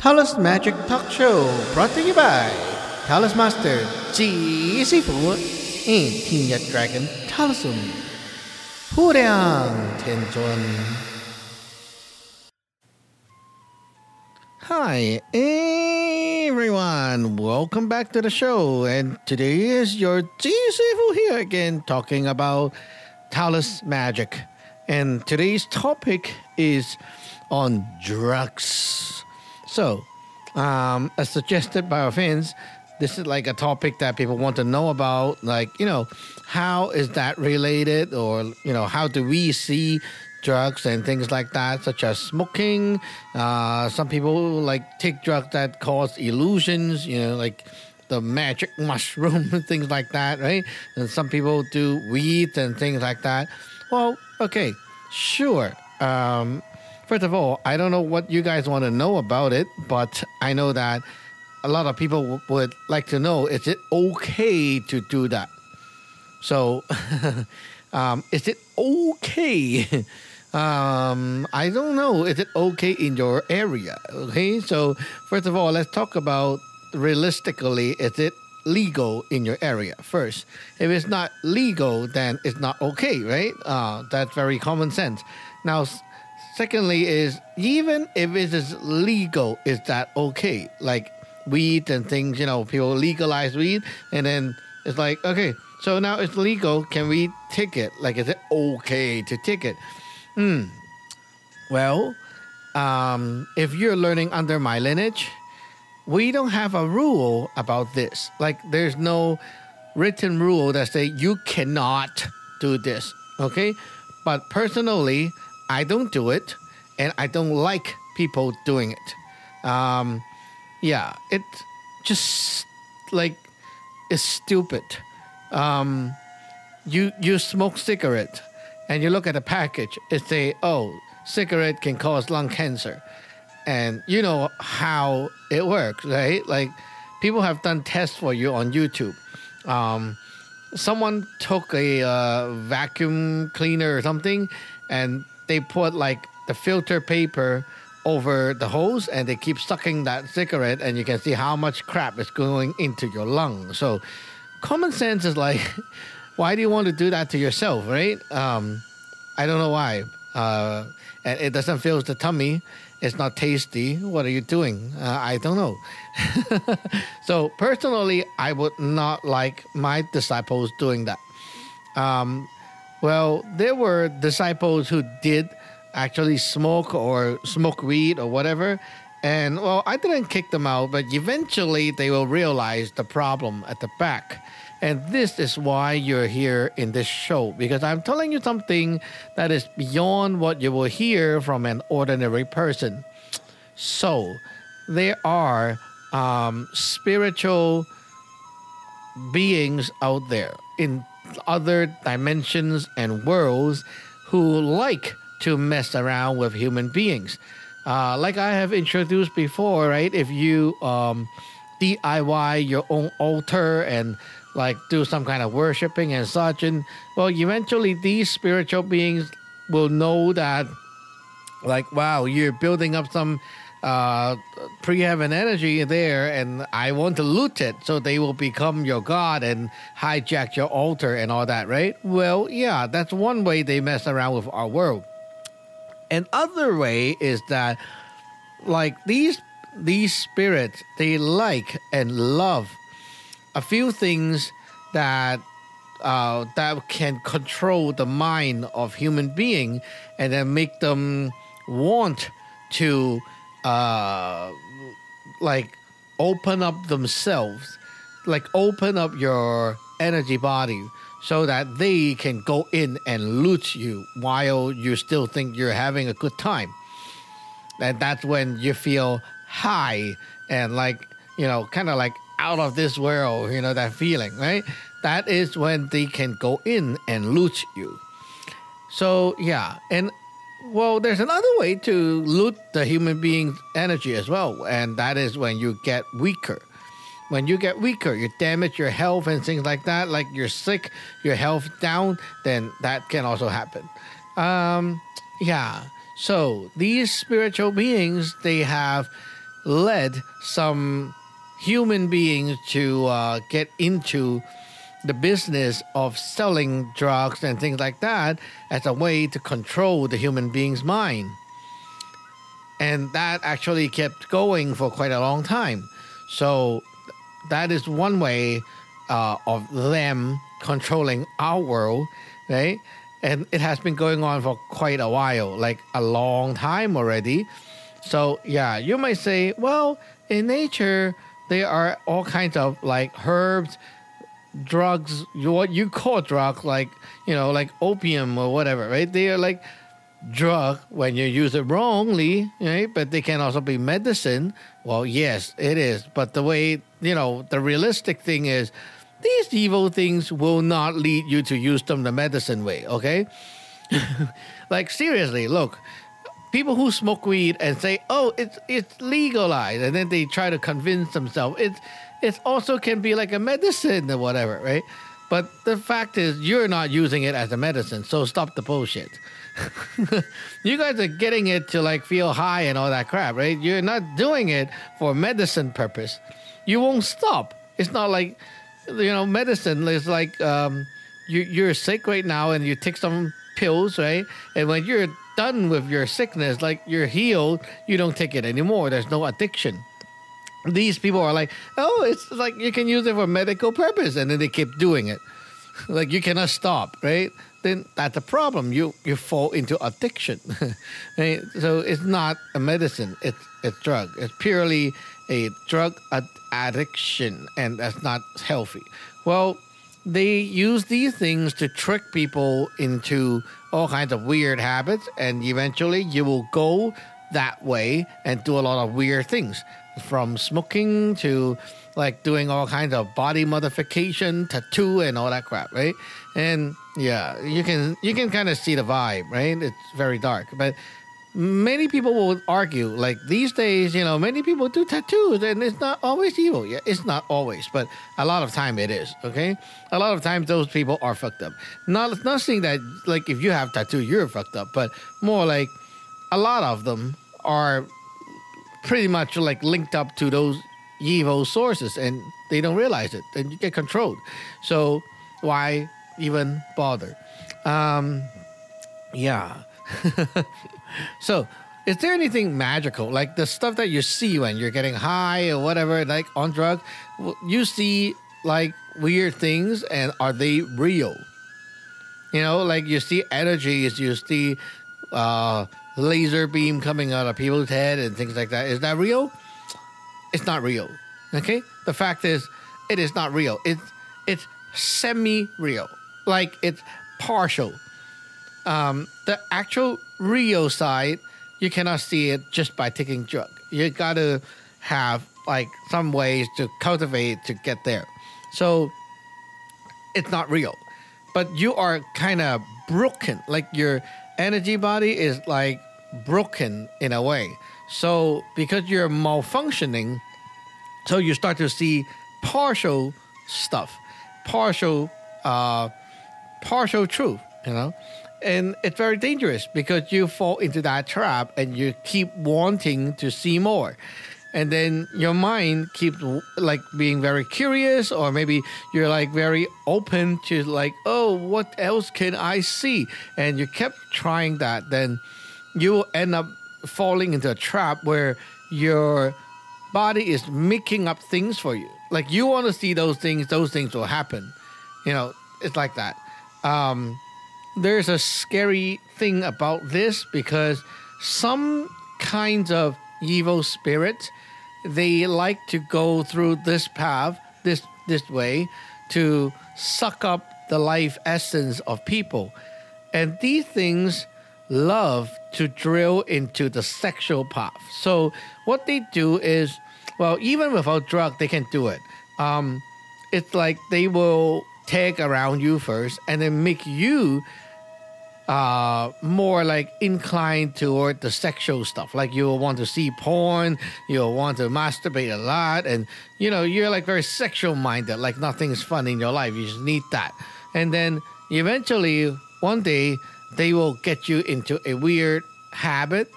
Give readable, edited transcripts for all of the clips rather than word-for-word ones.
Taoist Magic Talk Show brought to you by Taoist Master จี师傅 Ancient Dragon Taoism ผู้เรียงเทียนจวน Hi everyone, welcome back to the show, and today is your Sifu here again talking about Taoist magic, and today's topic is on drugs. So, as suggested by our fans, this is like a topic that people want to know about, like, how is that related, or, how do we see drugs and things like that, such as smoking. Some people like take drugs that cause illusions, like the magic mushroom and things like that, right? And some people do weed and things like that. Well, okay, sure. First of all, I don't know what you guys want to know about it, but I know that a lot of people would like to know, is it okay to do that? So, is it okay? I don't know. Is it okay in your area? Okay, so first of all, let's talk about realistically, is it legal in your area first? If it's not legal, then it's not okay, right? That's very common sense. Now, secondly is, even if it is legal, is that okay? Like weed and things, people legalize weed, and then it's like, okay, so now it's legal, can we take it? Like, is it okay to take it? Well, if you're learning under my lineage, we don't have a rule about this. Like, there's no written rule that say you cannot do this, okay? But personally, I don't do it, and I don't like people doing it. Yeah, it just, like, is stupid. You smoke cigarette, and you look at the package, it say, oh, cigarette can cause lung cancer. And you know how it works, right? Like, people have done tests for you on YouTube. Someone took a vacuum cleaner or something, and they put like the filter paper over the hose, and they keep sucking that cigarette, and you can see how much crap is going into your lungs. So common sense is like, why do you want to do that to yourself, right? I don't know why. And it doesn't fill the tummy. It's not tasty. What are you doing? I don't know. So personally, I would not like my disciples doing that. Well, there were disciples who did actually smoke or smoke weed or whatever. And, well, I didn't kick them out, but eventually they will realize the problem at the back. And this is why you're here in this show, because I'm telling you something that is beyond what you will hear from an ordinary person. So, there are spiritual beings out there in other dimensions and worlds who like to mess around with human beings. Like I have introduced before, right? If you DIY your own altar and like do some kind of worshiping and such, and well, eventually these spiritual beings will know that, like, wow, you're building up some pre-heaven energy there, and I want to loot it, so they will become your god and hijack your altar and all that, right? Well, yeah, that's one way they mess around with our world. Another way is that, like, these spirits, they like and love a few things that that can control the mind of human being, and then make them want to like open up themselves, like open up your energy body, so that they can go in and loot you while you still think you're having a good time. And that's when you feel high and like, kind of like out of this world, that feeling, right? That is when they can go in and loot you. So, yeah. And, well, there's another way to loot the human being's energy as well, and that is when you get weaker. When you get weaker, you damage your health and things like that, like you're sick, your health down, then that can also happen. Yeah. So these spiritual beings, they have led some human beings to get into the business of selling drugs and things like that as a way to control the human being's mind. And that actually kept going for quite a long time. So that is one way of them controlling our world, right? And it has been going on for quite a while, like a long time already. So yeah, you might say, well, in nature, there are all kinds of like herbs, drugs, what you call drugs, like, like opium or whatever, right? They are like drug when you use it wrongly, right? But they can also be medicine. Well, yes, it is. But the way, the realistic thing is these evil things will not lead you to use them the medicine way, okay? Like, seriously, look, people who smoke weed and say, oh, it's legalized, and then they try to convince themselves it also can be like a medicine or whatever, right? But the fact is, you're not using it as a medicine, so stop the bullshit. You guys are getting it to like feel high and all that crap, right? You're not doing it for medicine purpose. You won't stop. It's not like, medicine is like you're sick right now and you take some pills, right? And when you're done with your sickness, like you're healed, you don't take it anymore. There's no addiction. These people are like, oh, it's like you can use it for medical purpose, and then they keep doing it. Like you cannot stop, right? Then that's a problem. You fall into addiction. Right? So it's not a medicine. It's drug. It's purely a drug addiction, and that's not healthy. Well, they use these things to trick people into all kinds of weird habits, and eventually you will go that way and do a lot of weird things, from smoking to like doing all kinds of body modification, tattoo, and all that crap, right? And yeah, you can kind of see the vibe, right? It's very dark, but many people will argue, like these days, many people do tattoos, and it's not always evil. Yeah, it's not always, but a lot of time it is. Okay, a lot of times those people are fucked up. Not saying that like if you have tattoo you're fucked up, but more like a lot of them are pretty much like linked up to those evil sources, and they don't realize it, and you get controlled. So why even bother? Yeah. So is there anything magical, like the stuff that you see when you're getting high or whatever, like on drugs? You see like weird things, and are they real? Like you see energies, you see laser beam coming out of people's head and things like that. Is that real? It's not real. Okay? The fact is, it is not real. It's semi-real. Like it's partial. The actual real side, you cannot see it just by taking drug. You got to have like some ways to cultivate to get there. So it's not real. But you are kind of broken. Like your energy body is like broken in a way. So because you're malfunctioning, so you start to see partial stuff, partial truth, and it's very dangerous because you fall into that trap and you keep wanting to see more. And then your mind keeps like being very curious, or maybe you're like very open to like, oh, what else can I see? And you kept trying that, then you will end up falling into a trap where your body is making up things for you. Like you want to see those things will happen. It's like that. There's a scary thing about this because some kinds of evil spirits, they like to go through this path, this way, to suck up the life essence of people. And these things love to drill into the sexual path. So what they do is, well, even without drug, they can do it. It's like they will tag around you first and then make you more like inclined toward the sexual stuff. Like you'll want to see porn, you'll want to masturbate a lot, and you're like very sexual minded, like nothing's fun in your life, you just need that. And then eventually one day they will get you into a weird habit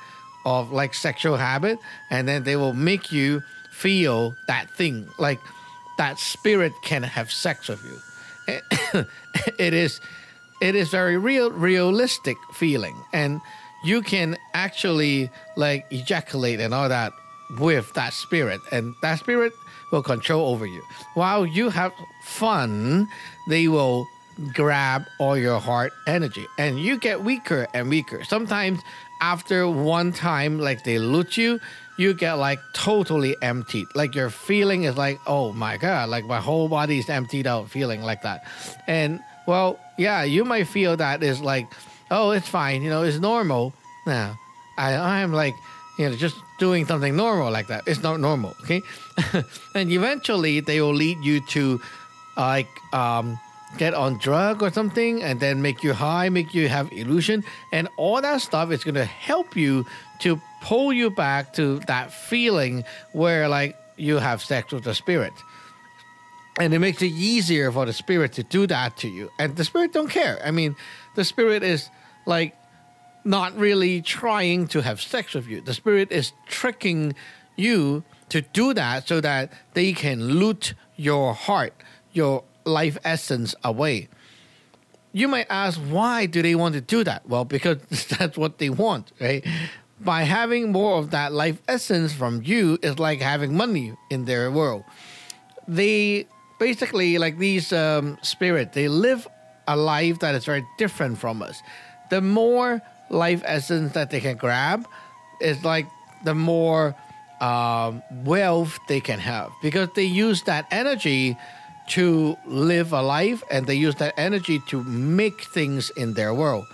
of like sexual habit, and then they will make you feel that thing, like that spirit can have sex with you. it is very realistic feeling, and you can actually like ejaculate and all that with that spirit, and that spirit will control over you. While you have fun, they will grab all your heart energy, and you get weaker and weaker. Sometimes after one time, like they loot you, you get like totally emptied. Like your feeling is like, oh my God, like my whole body is emptied out, feeling like that. And well, yeah, you might feel that is like, oh, it's fine, it's normal. Now, I'm like, just doing something normal like that. It's not normal, okay? And eventually they will lead you to like get on drug or something, and then make you high, make you have illusion, and all that stuff is going to help you to pull you back to that feeling where like you have sex with the spirit. And it makes it easier for the spirit to do that to you. And the spirit don't care. I mean, the spirit is like not really trying to have sex with you. The spirit is tricking you to do that so that they can loot your heart, your life essence away. You might ask, why do they want to do that? Well, because that's what they want, right? By having more of that life essence from you is like having money in their world. They basically, like these spirit, they live a life that is very different from us. The more life essence that they can grab is like the more wealth they can have, because they use that energy to live a life, and they use that energy to make things in their world.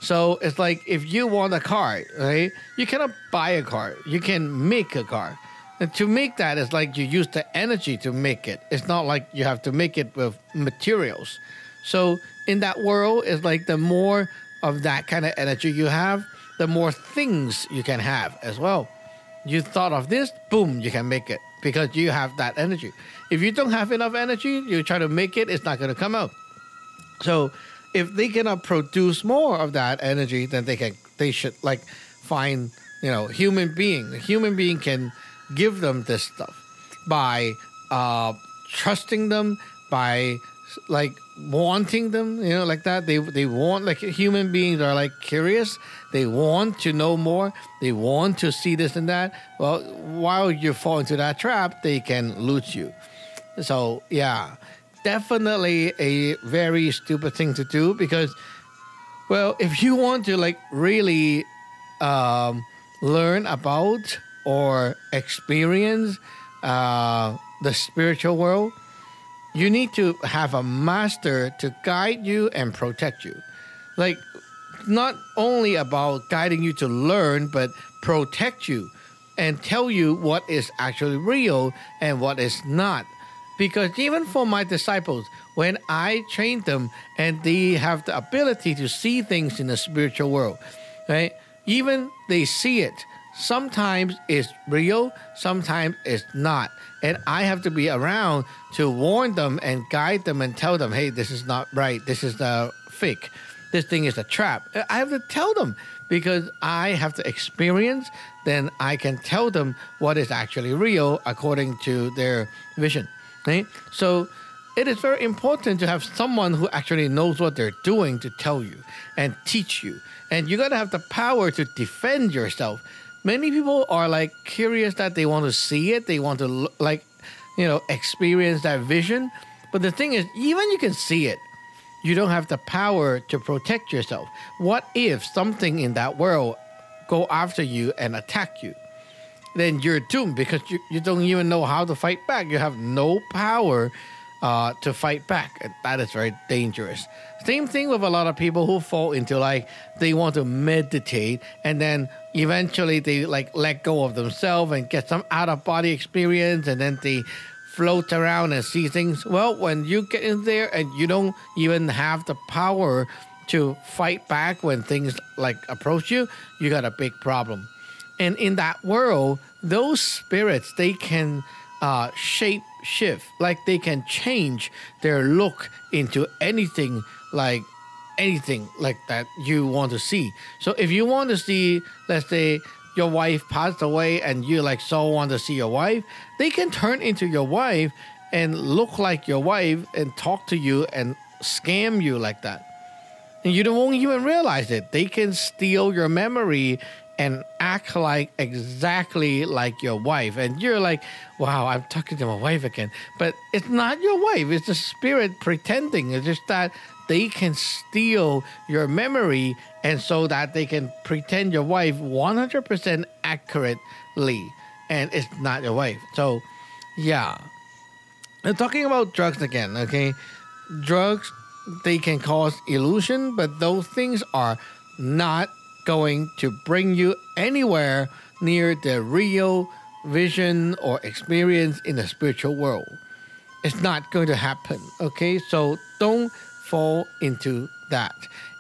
So it's like if you want a car, right? You cannot buy a car. You can make a car. And to make that is like you use the energy to make it. It's not like you have to make it with materials. So in that world, it's like the more of that kind of energy you have, the more things you can have as well. You thought of this, boom, you can make it because you have that energy. If you don't have enough energy, you try to make it, it's not going to come out. So if they cannot produce more of that energy, then they should like find, human being. A human being can give them this stuff by trusting them, by like wanting them, like that. They want, like human beings are like curious. They want to know more. They want to see this and that. Well, while you fall into that trap, they can loot you. So yeah, definitely a very stupid thing to do, because, well, if you want to like really learn about or experience the spiritual world, you need to have a master to guide you and protect you. Like, not only about guiding you to learn, but protect you and tell you what is actually real and what is not. Because even for my disciples, when I train them and they have the ability to see things in the spiritual world, right? Even they see it. Sometimes it's real, sometimes it's not. And I have to be around to warn them and guide them and tell them, hey, this is not right. This is the fake. This thing is a trap. I have to tell them because I have to experience, then I can tell them what is actually real according to their vision. Right? So it is very important to have someone who actually knows what they're doing to tell you and teach you. And you got to have the power to defend yourself. Many people are like curious that they want to see it. They want to experience that vision. But the thing is, even you can see it, you don't have the power to protect yourself. What if something in that world go after you and attack you? Then you're doomed because you don't even know how to fight back. You have no power to fight back. And that is very dangerous. Same thing with a lot of people who fall into like, they want to meditate and then eventually they like let go of themselves and get some out of body experience, and then they float around and see things. Well, when you get in there and you don't even have the power to fight back when things like approach you, you got a big problem. And in that world, those spirits, they can shape shift, like they can change their look into anything like that you want to see. So if you want to see, let's say, your wife passed away and you like so want to see your wife, they can turn into your wife and look like your wife and talk to you and scam you like that. And you won't even realize it. They can steal your memory and act like exactly like your wife. And you're like, wow, I'm talking to my wife again. But it's not your wife. It's the spirit pretending. It's just that they can steal your memory and so that they can pretend your wife 100% accurately. And it's not your wife. So, yeah. And talking about drugs again, okay? Drugs, they can cause illusion, but those things are not going to bring you anywhere near the real vision or experience in the spiritual world. It's not going to happen, okay? So don't fall into that.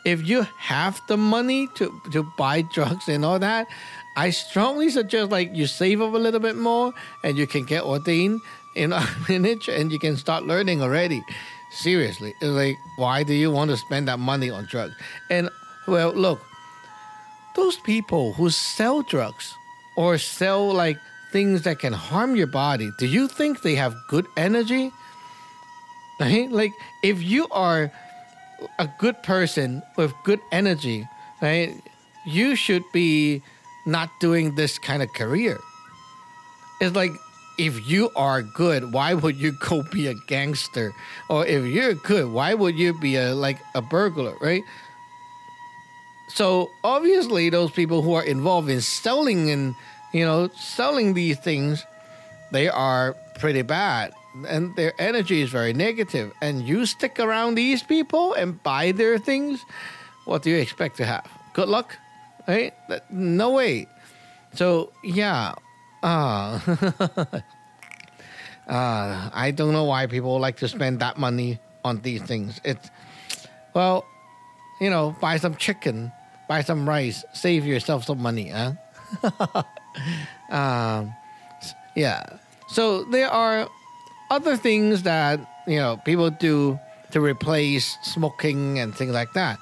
If you have the money to buy drugs and all that, I strongly suggest like you save up a little bit more and you can get ordained in a minute and you can start learning already. Seriously, it's like, why do you want to spend that money on drugs? And, well, look, those people who sell drugs or sell, like, things that can harm your body, do you think they have good energy? Right? Like, if you are a good person with good energy, right, you should be not doing this kind of career. It's like, if you are good, why would you go be a gangster? Or if you're good, why would you be a burglar, right? So obviously those people who are involved in selling and, selling these things, they are pretty bad. And their energy is very negative. And you stick around these people and buy their things, what do you expect to have? Good luck, right? No way. So, yeah. I don't know why people like to spend that money on these things. It's, well, buy some chicken, buy some rice, save yourself some money, huh? Yeah. So there are other things that, people do to replace smoking and things like that.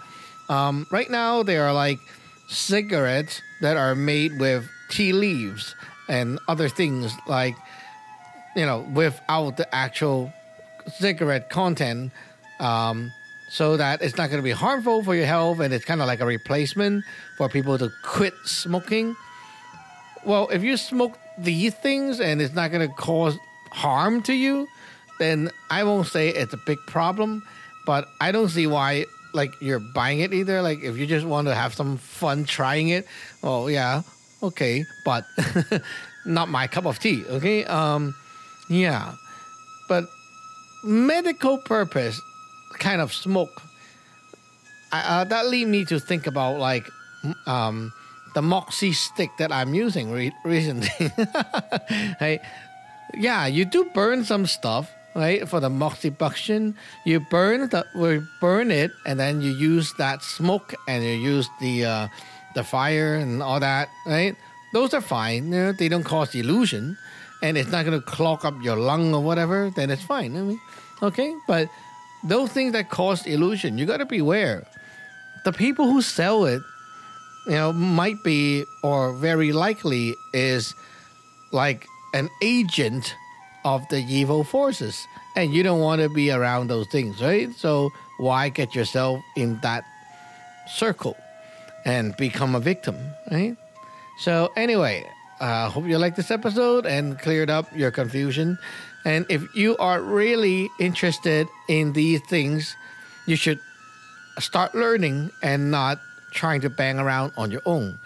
Right now, there are like cigarettes that are made with tea leaves and other things like, without the actual cigarette content, so that it's not going to be harmful for your health and it's kind of like a replacement for people to quit smoking. Well, if you smoke these things and it's not going to cause harm to you, then I won't say it's a big problem, but I don't see why like you're buying it either. Like if you just want to have some fun trying it, oh yeah, okay, but not my cup of tea, okay? Yeah, but medical purpose kind of smoke, that lead me to think about like the Moxie stick that I'm using recently. Hey, yeah, you do burn some stuff, right? For the moxibustion, you burn it, and then you use that smoke, and you use the fire and all that, right? Those are fine. They don't cause illusion, and it's not going to clog up your lung or whatever. Then it's fine. I mean, okay, but those things that cause illusion, you got to beware. The people who sell it, might be or very likely is like an agent of the evil forces, and you don't want to be around those things, right? So why get yourself in that circle and become a victim, right? So anyway, hope you liked this episode and cleared up your confusion. And if you are really interested in these things, you should start learning and not trying to bang around on your own.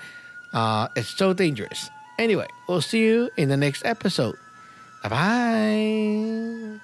It's so dangerous. Anyway, we'll see you in the next episode. Bye-bye.